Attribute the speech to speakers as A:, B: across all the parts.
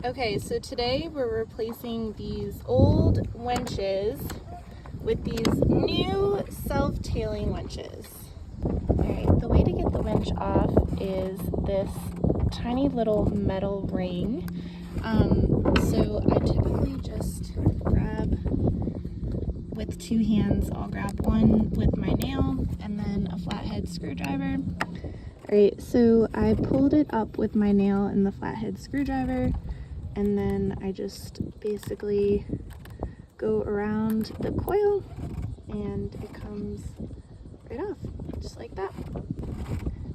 A: Okay, so today we're replacing these old winches with these new self-tailing winches. Alright, the way to get the winch off is this tiny little metal ring. So I typically just grab with two hands. I'll grab one with my nail and then a flathead screwdriver. Alright, so I pulled it up with my nail and the flathead screwdriver, and then I just basically go around the coil and it comes right off, just like that.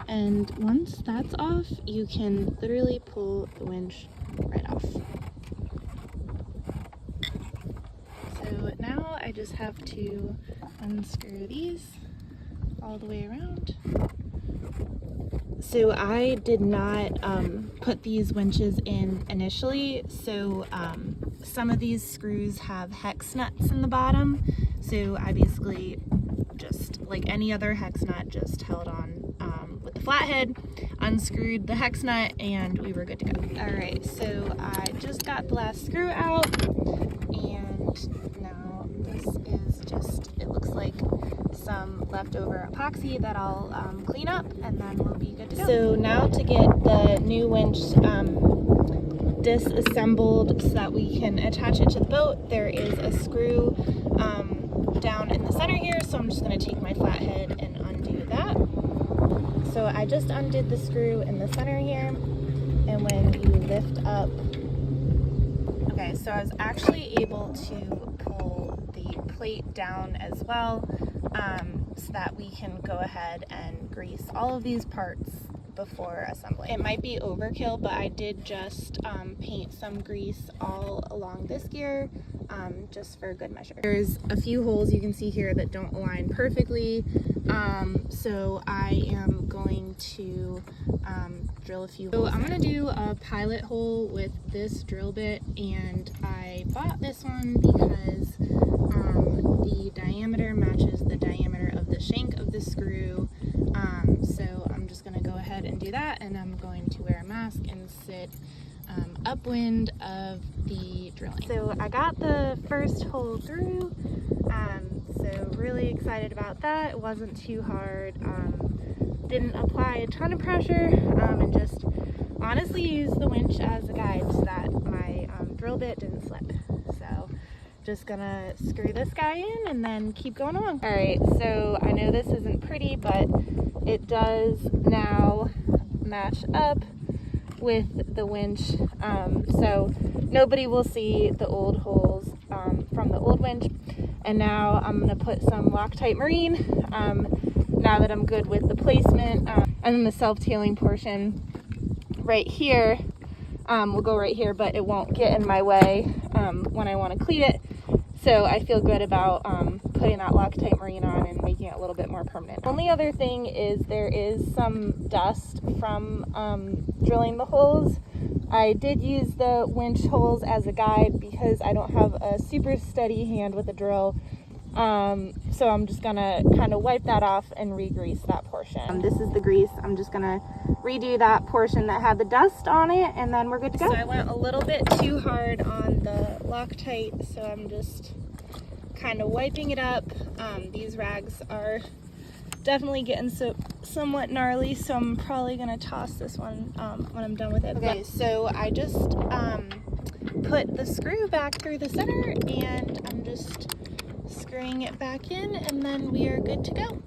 A: And once that's off, you can literally pull the winch right off. So now I just have to unscrew these all the way around. So I did not put these winches in initially, so some of these screws have hex nuts in the bottom, so I basically just, like any other hex nut, just held on with the flathead, unscrewed the hex nut, and we were good to go. Alright, so I just got the last screw out, and now this is just, it looks like some leftover epoxy that I'll clean up, and then we'll be good to go. So now to get the new winch disassembled so that we can attach it to the boat, there is a screw down in the center here, so I'm just going to take my flathead and undo that. So I just undid the screw in the center here, and when you lift up, okay, so I was actually able to pull the plate down as well, so that we can go ahead and grease all of these parts before assembling. It might be overkill, but I did just paint some grease all along this gear, just for good measure. There's a few holes you can see here that don't align perfectly, so I am going to drill a few holes. So I'm going to do a pilot hole with this drill bit, and I bought this one because the diameter matches the diameter of the shank of the screw, so I'm just going to go ahead and do that, and I'm going to wear a mask and sit upwind of the drilling. So I got the first hole through, so really excited about that. It wasn't too hard, didn't apply a ton of pressure, and just honestly used the winch as a guide so that my drill bit didn't slip. So just gonna screw this guy in and then keep going along. Alright, so I know this isn't pretty, but it does now match up with the winch, so nobody will see the old holes from the old winch. And now I'm going to put some Loctite Marine, now that I'm good with the placement, and then the self-tailing portion right here will go right here, but it won't get in my way when I want to cleat it. So I feel good about putting that Loctite Marine on and making it a little bit more permanent. Only other thing is there is some dust from drilling the holes. I did use the winch holes as a guide because I don't have a super steady hand with a drill. So I'm just gonna kind of wipe that off and re-grease that portion. This is the grease. I'm just gonna redo that portion that had the dust on it, and then we're good to go. So I went a little bit too hard on the Loctite, so I'm just kind of wiping it up. These rags are definitely getting somewhat gnarly, so I'm probably gonna toss this one when I'm done with it. Okay, so I just put the screw back through the center, and I'm just screwing it back in, and then we are good to go.